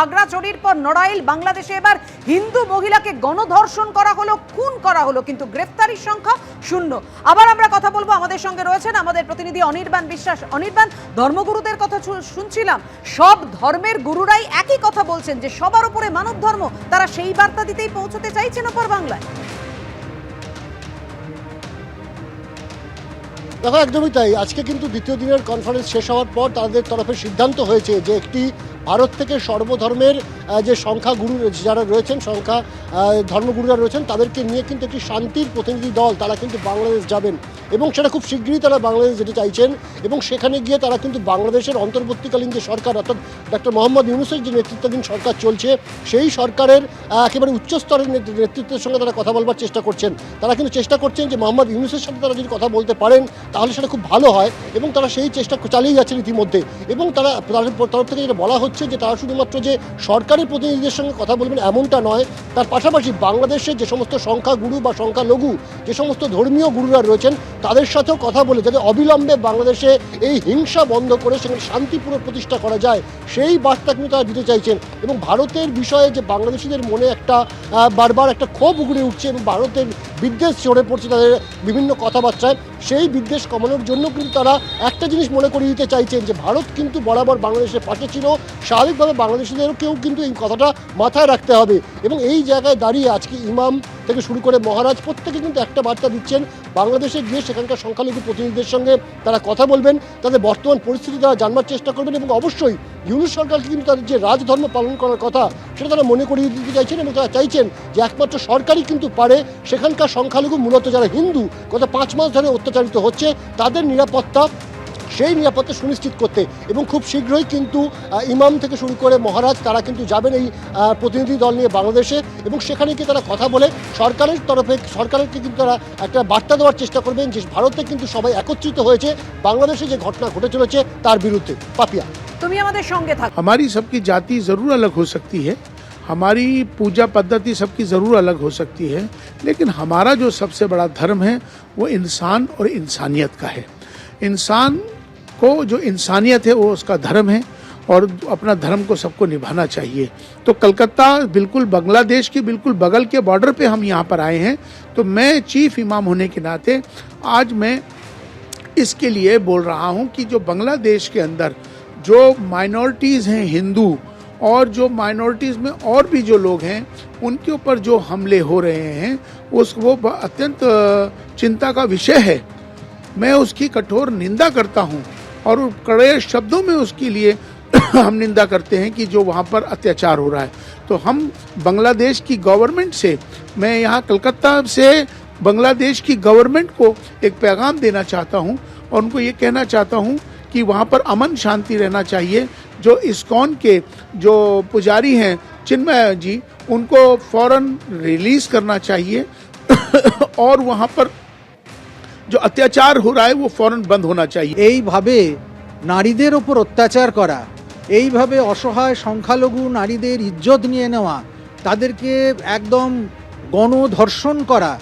খাগড়াছড়ির পর নড়াইল বাংলাদেশে এবার হিন্দু মহিলাকে গণধর্ষণ করা হলো, খুন করা হলো, কিন্তু গ্রেফতারির সংখ্যা শূন্য। আবার আমরা কথা বলবো, আমাদের সঙ্গে রয়েছেন আমাদের প্রতিনিধি অনির্বাণ বিশ্বাস। অনির্বাণ, ধর্মগুরুদের কথা শুনছিলাম, সব ধর্মের গুরুরাই একই কথা বলছেন যে সবার উপরে মানব ধর্ম, তারা সেই বার্তা দিতেই পৌঁছতে চাইছেন ওপর বাংলায়। দেখো, একদমই তাই। আজকে কিন্তু দ্বিতীয় দিনের কনফারেন্স শেষ হওয়ার পর তাদের তরফে সিদ্ধান্ত হয়েছে যে একটি ভারত থেকে সর্বধর্মের যে সংখ্যাগুরু যারা রয়েছেন, ধর্মগুরুরা রয়েছেন, তাদেরকে নিয়ে কিন্তু একটি শান্তির প্রতিনিধি দল তারা কিন্তু বাংলাদেশ যাবেন এবং সেটা খুব শীঘ্রই তারা বাংলাদেশ যেতে চাইছেন। এবং সেখানে গিয়ে তারা কিন্তু বাংলাদেশের অন্তর্বর্তীকালীন যে সরকার, অর্থাৎ ডক্টর মোহাম্মদ ইউনূসের যে নেতৃত্বাধীন সরকার চলছে, সেই সরকারের একেবারে উচ্চস্তরের নেতৃত্বের সঙ্গে তারা কথা বলবার চেষ্টা করছেন। তারা কিন্তু চেষ্টা করছেন যে মোহাম্মদ ইউনূসের সাথে তারা যদি কথা বলতে পারেন তাহলে সেটা খুব ভালো হয়, এবং তারা সেই চেষ্টা চালিয়ে যাচ্ছেন ইতিমধ্যে। এবং তাদের তরফ থেকে যেটা বলা হচ্ছে যে তারা শুধুমাত্র যে সরকারের প্রতিনিধিদের সঙ্গে কথা বলবেন এমনটা নয়, তার পাশাপাশি বাংলাদেশের যে সমস্ত সংখ্যাগুরু বা সংখ্যালঘু যে সমস্ত ধর্মীয় গুরুরা রয়েছেন তাদের সাথেও কথা বলে যাতে অবিলম্বে বাংলাদেশে এই হিংসা বন্ধ করে সেখানে শান্তিপূর্ণ প্রতিষ্ঠা করা যায়, সেই বার্তা কিন্তু তারা দিতে চাইছেন। এবং ভারতের বিষয়ে যে বাংলাদেশিদের মনে একটা বারবার একটা ক্ষোভ উগড়ে উঠছে এবং ভারতের বিদ্বেষ চড়ে পড়ছে তাদের বিভিন্ন কথাবার্তায়, সেই বিদ্বেষ কমানোর জন্য কিন্তু তারা একটা জিনিস মনে করিয়ে দিতে চাইছেন যে ভারত কিন্তু বরাবর বাংলাদেশের পাশে ছিল, স্বাভাবিকভাবে বাংলাদেশিদেরকেও কিন্তু এই কথাটা মাথায় রাখতে হবে। এবং এই জায়গায় দাঁড়িয়ে আজকে ইমাম থেকে শুরু করে মহারাজ প্রত্যেকে কিন্তু একটা বার্তা দিচ্ছেন, বাংলাদেশে গিয়ে সেখানকার সংখ্যালঘু প্রতিনিধিদের সঙ্গে তারা কথা বলবেন, তাদের বর্তমান পরিস্থিতি তারা জানবার চেষ্টা করবেন, এবং অবশ্যই ইউনূস সরকারকে কিন্তু তাদের যে রাজধর্ম পালন করার কথা সেটা তারা মনে করিয়ে দিতে চাইছেন। এবং তারা চাইছেন যে একমাত্র সরকারই কিন্তু পারে সেখানকার সংখ্যালঘু, মূলত যারা হিন্দু গত 5 মাস ধরে অত্যাচারিত হচ্ছে, তাদের নিরাপত্তা, সেই নিরাপত্তা সুনিশ্চিত করতে। এবং খুব শীঘ্রই কিন্তু ইমাম থেকে শুরু করে মহারাজ তারা কিন্তু যাবেন এই প্রতিনিধি দল নিয়ে বাংলাদেশে, এবং সেখানে গিয়ে তারা কথা বলে সরকারকে কিন্তু তারা একটা বার্তা দেওয়ার চেষ্টা করবেন যে ভারতে কিন্তু সবাই একত্রিত হয়েছে বাংলাদেশে যে ঘটনা ঘটে চলেছে তার বিরুদ্ধে। পাপিয়া, তুমি আমাদের সঙ্গে থাকো। हमारी सबकी जाति जरूर अलग हो सकती है, हमारी पूजा पद्धति सबकी ज़रूर अलग हो सकती है, लेकिन हमारा जो सबसे बड़ा धर्म है वो इंसान और इंसानियत का है। इंसान को जो इंसानियत है वो उसका धर्म है, और अपना धर्म को सबको निभाना चाहिए। तो कलकत्ता बिल्कुल बांग्लादेश के बिल्कुल बगल के बॉर्डर पे हम यहाँ पर आए हैं, तो मैं चीफ इमाम होने के नाते आज मैं इसके लिए बोल रहा हूँ कि जो बांग्लादेश के अंदर जो माइनॉरिटीज़ हैं हिंदू, और जो माइनॉरिटीज़ में और भी जो लोग हैं उनके ऊपर जो हमले हो रहे हैं वो अत्यंत चिंता का विषय है। मैं उसकी कठोर निंदा करता हूँ और कड़े शब्दों में उसके लिए हम निंदा करते हैं कि जो वहाँ पर अत्याचार हो रहा है। तो हम बांग्लादेश की गवर्नमेंट से, मैं यहाँ कलकत्ता से बांग्लादेश की गवर्नमेंट को एक पैगाम देना चाहता हूँ और उनको ये कहना चाहता हूँ कि वहाँ पर अमन शांति रहना चाहिए। जो इस्कॉन के जो पुजारी हैं चिन्मय जी, उनको फौरन रिलीज करना चाहिए और वहाँ पर जो अत्याचार हो रहा है वो फौरन बंद होना चाहिए। এইভাবে নারীদের ওপর অত্যাচার করা, এইভাবে অসহায় সংখ্যালঘু নারীদের ইজ্জত নিয়ে নেওয়া, তাদেরকে একদম গণধর্ষণ করা,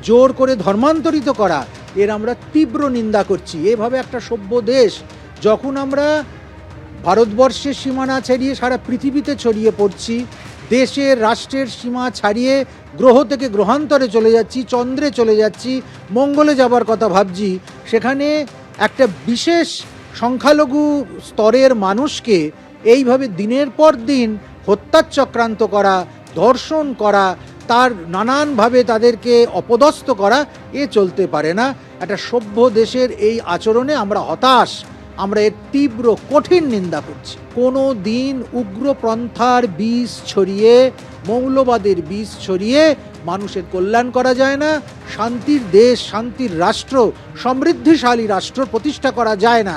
জোর করে ধর্মান্তরিত করা, এর আমরা তীব্র নিন্দা করছি। এভাবে একটা সভ্য দেশ যখন আমরা ভারতবর্ষের সীমানা ছাড়িয়ে সারা পৃথিবীতে ছড়িয়ে পড়ছি, দেশের রাষ্ট্রের সীমা ছাড়িয়ে গ্রহ থেকে গ্রহান্তরে চলে যাচ্ছি, চন্দ্রে চলে যাচ্ছি, মঙ্গলে যাবার কথা ভাবছি, সেখানে একটা বিশেষ সংখ্যালঘু স্তরের মানুষকে এইভাবে দিনের পর দিন হত্যার চক্রান্ত করা, ধর্ষণ করা, তার নানানভাবে তাদেরকে অপদস্থ করা, এ চলতে পারে না। একটা সভ্য দেশের এই আচরণে আমরা হতাশ, আমরা এর তীব্র কঠিন নিন্দা করছি। কোনো দিন উগ্রপন্থার বীজ ছড়িয়ে, মৌলবাদের বীজ ছড়িয়ে মানুষের কল্যাণ করা যায় না, শান্তির দেশ, শান্তির রাষ্ট্র, সমৃদ্ধিশালী রাষ্ট্র প্রতিষ্ঠা করা যায় না।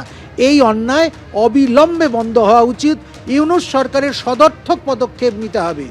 এই অন্যায় অবিলম্বে বন্ধ হওয়া উচিত। ইউনূস সরকারের সদর্থক পদক্ষেপ নিতে হবে।